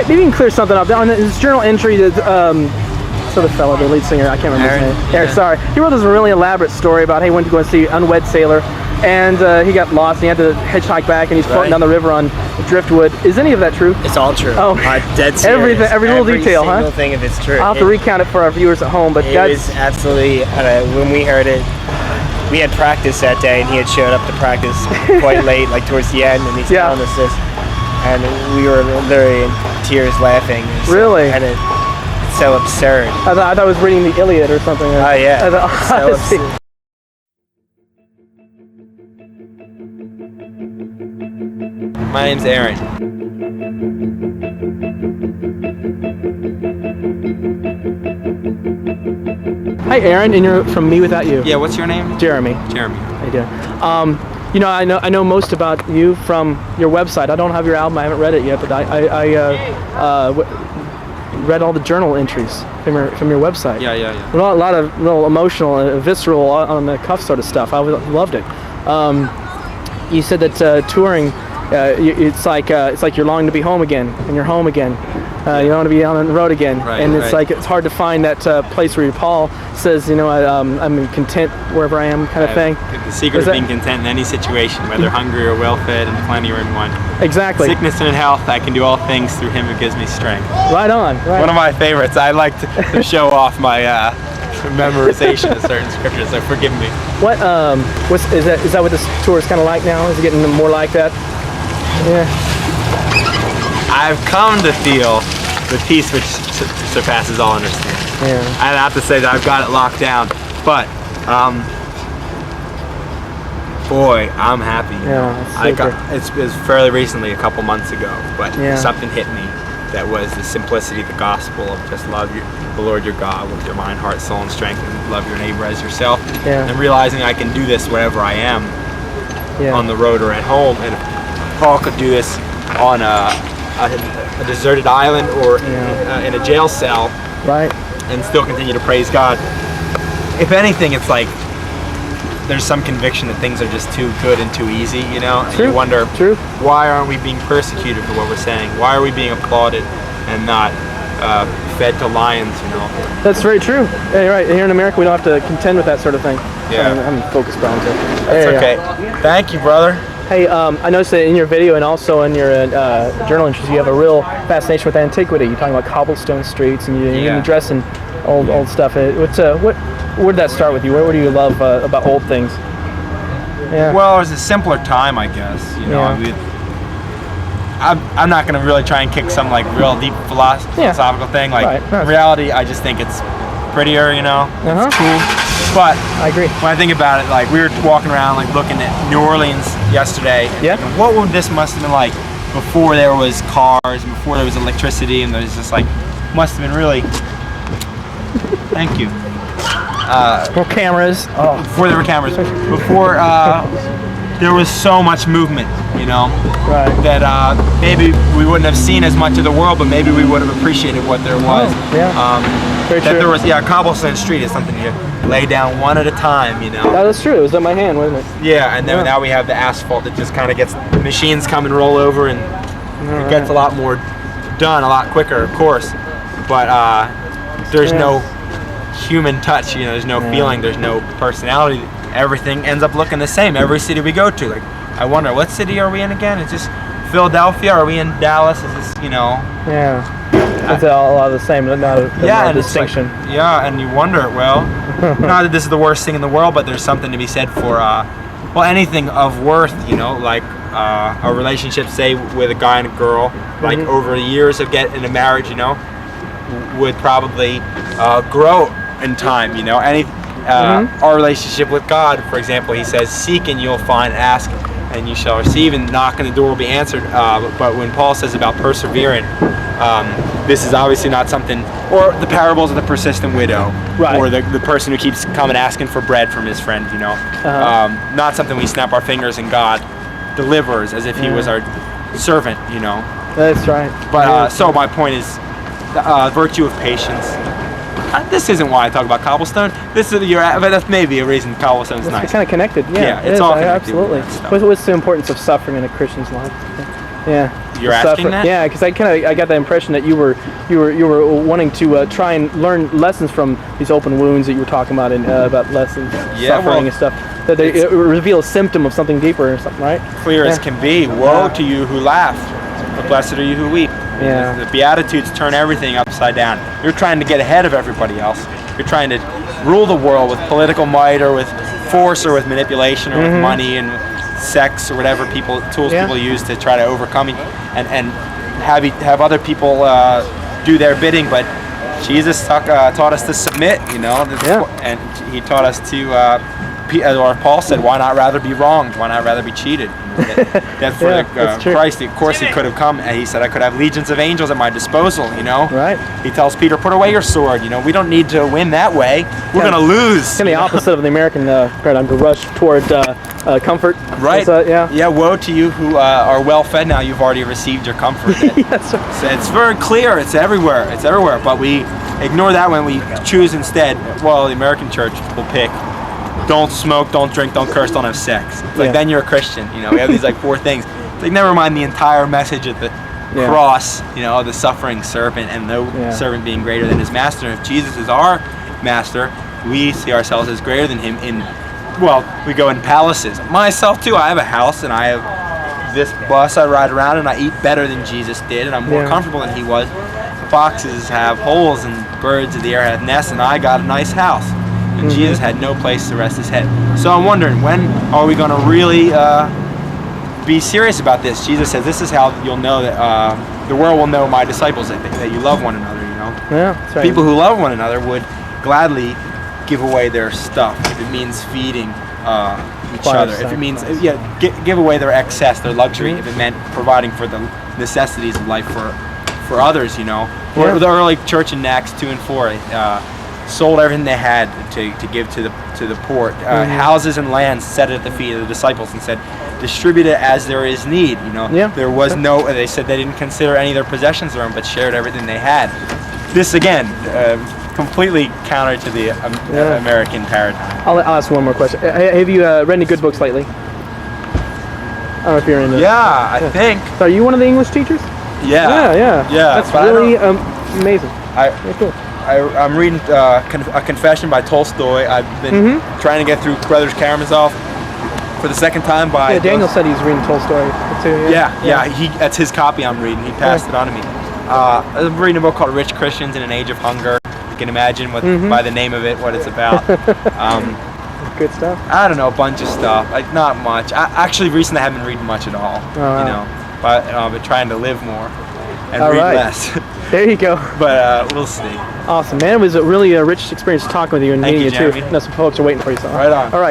maybe you can clear something up. On his journal entry, that so the fellow, the lead singer, I can't remember his name. Eric, sorry. He wrote this really elaborate story about how he went to go and see Unwed Sailor, and he got lost, and he had to hitchhike back, and he's floating down the river on driftwood. Is any of that true? It's all true. Oh, dead serious. Every little detail, huh? Every single thing of it's true. I'll have to recount it for our viewers at home, but it was absolutely, when we heard it, we had practice that day, and he had showed up to practice quite late, like towards the end, and he's telling us this, and we were literally in tears laughing. Really? And it's so absurd. I thought I was reading the Iliad or something. Oh yeah. So absurd. My name's Aaron. Hi Aaron, and you're from Me Without You. Yeah, what's your name? Jeremy. Jeremy. How you doing? You know, I know most about you from your website. I don't have your album. I haven't read it yet, but I read all the journal entries from your website. Yeah. A lot of little emotional, visceral, on the cuff sort of stuff. I loved it. You said that touring, it's like you're longing to be home again, and you're home again. You don't want to be on the road again, and it's like it's hard to find that place where Paul says, you know, I'm content wherever I am, kind of thing. The secret of being content in any situation, whether hungry or well-fed and plenty or in want. Exactly. Sickness and in health, I can do all things through Him who gives me strength. Right on. Right. One of my favorites. I like to show off my memorization of certain scriptures, so forgive me. What is that what this tour is kind of like now? Is it getting more like that? Yeah. I've come to feel the peace which surpasses all understanding. Yeah. I have to say that I've got it locked down, but boy, I'm happy. Yeah, it was fairly recently, a couple months ago, but yeah. Something hit me that was the simplicity of the gospel of just love the Lord your God with your mind, heart, soul, and strength, and love your neighbor as yourself. Yeah. And realizing I can do this wherever I am, on the road or at home, and if Paul could do this on a deserted island or in a jail cell, right, and still continue to praise God. If anything, it's like there's some conviction that things are just too good and too easy, you know. And you wonder, why aren't we being persecuted for what we're saying? Why are we being applauded and not fed to lions, you know? That's very true. Yeah, you're right. Here in America, we don't have to contend with that sort of thing. Yeah. I'm focused on it. That's okay. Thank you, brother. Hey, I noticed that in your video and also in your journal entries, you have a real fascination with antiquity. You're talking about cobblestone streets, and you're addressing old stuff. Where did that start with you? What do you love about old things? Yeah. Well, it was a simpler time, I guess. You know, I'm not going to really try and kick some like real deep philosophical thing. Like in reality, I just think it's prettier. You know, it's cool. But I agree. When I think about it, like we were walking around, like looking at New Orleans yesterday. Yeah. And what would this must have been like before there was cars, before there was electricity, and there's just like must have been really. Thank you. Before cameras. Before there were cameras. Before there was so much movement, you know. Right. That maybe we wouldn't have seen as much of the world, but maybe we would have appreciated what there was. Very true. There was cobblestone street is something you lay down one at a time, you know. That's true. It was in my hand, wasn't it? Yeah, and then now we have the asphalt that just kind of gets machines come and roll over, and it gets a lot more done, a lot quicker, of course. But there's no human touch, you know. There's no feeling. There's no personality. Everything ends up looking the same. Every city we go to, like, I wonder what city are we in again? Is this Philadelphia? Are we in Dallas? Is this, you know? Yeah. It's a lot of the same, not a distinction. Like, and you wonder, well, not that this is the worst thing in the world, but there's something to be said for, anything of worth, you know, like a relationship, say, with a guy and a girl, like over the years of getting a marriage, you know, would probably grow in time, you know. Our relationship with God, for example, he says, seek and you'll find, ask and you shall receive, and knock and the door will be answered. But when Paul says about persevering, this is obviously not something, or the parables of the persistent widow, or the person who keeps coming asking for bread from his friend, you know. Not something we snap our fingers and God delivers as if he was our servant, you know. That's right. But so my point is virtue of patience. This isn't why I talk about cobblestone. This is but that's maybe a reason cobblestone's nice. It's kind of connected. Yeah, it's all connected. Absolutely. What's the importance of suffering in a Christian's life? Yeah. You're The asking suffer- that? Yeah, because I got the impression that you were wanting to try and learn lessons from these open wounds that you were talking about, and about lessons, suffering and stuff. That it reveal a symptom of something deeper or something, right? Clear as can be. Woe to you who laugh, but blessed are you who weep. Yeah. The Beatitudes turn everything upside down. You're trying to get ahead of everybody else. You're trying to rule the world with political might or with force or with manipulation or with money and sex or whatever tools people use to try to overcome you and have other people do their bidding. But Jesus taught us to submit, and he taught us to, or Paul said, why not rather be wronged? Why not rather be cheated? That for Christ, of course, he could have come and he said, I could have legions of angels at my disposal, Right. He tells Peter, put away your sword, we don't need to win that way. We're going to lose. Kind of the opposite of the American paradigm, to rush toward comfort. Right. Yeah, woe to you who are well fed now. You've already received your comfort. That's right. So it's very clear. It's everywhere. But we ignore that when we choose instead. Well, the American church will pick: don't smoke, don't drink, don't curse, don't have sex. It's like, then you're a Christian. We have these 4 things. It's like, never mind the entire message of the cross. The suffering servant, and no servant being greater than his master. If Jesus is our master, we see ourselves as greater than him. We go in palaces. Myself too. I have a house, and I have this bus I ride around, and I eat better than Jesus did, and I'm more comfortable than he was. Foxes have holes, and birds of the air have nests, and I got a nice house. And Jesus had no place to rest his head. So I'm wondering, when are we going to really be serious about this? Jesus says, this is how you'll know that the world will know my disciples, that you love one another. Yeah, that's right. People who love one another would gladly give away their stuff if it means feeding each other. If it means give away their excess, their luxury. If it meant providing for the necessities of life for others. Or the early church in Acts 2 and 4 sold everything they had to give to the poor. Houses and lands set at the feet of the disciples and said, distribute it as there is need. There was they said they didn't consider any of their possessions their own, but shared everything they had. This again, completely counter to the American paradigm. I'll ask one more question. Have you read any good books lately? I don't know if you're into. Yeah, I think. So are you one of the English teachers? Yeah. That's really amazing. Cool. I'm reading A Confession by Tolstoy. I've been trying to get through Brothers Karamazov for the second time by... Daniel said he's reading Tolstoy too. That's his copy I'm reading. He passed it on to me. I'm reading a book called Rich Christians in an Age of Hunger. You can imagine by the name of it what it's about. Good stuff. I don't know, a bunch of stuff. Not much. Actually, recently I haven't been reading much at all. But I've been trying to live more and read less. There you go. But we'll see. Awesome, man. It was a really rich experience talking with you and meeting you too. Jeremy. Some folks are waiting for you. So. Right on. All right.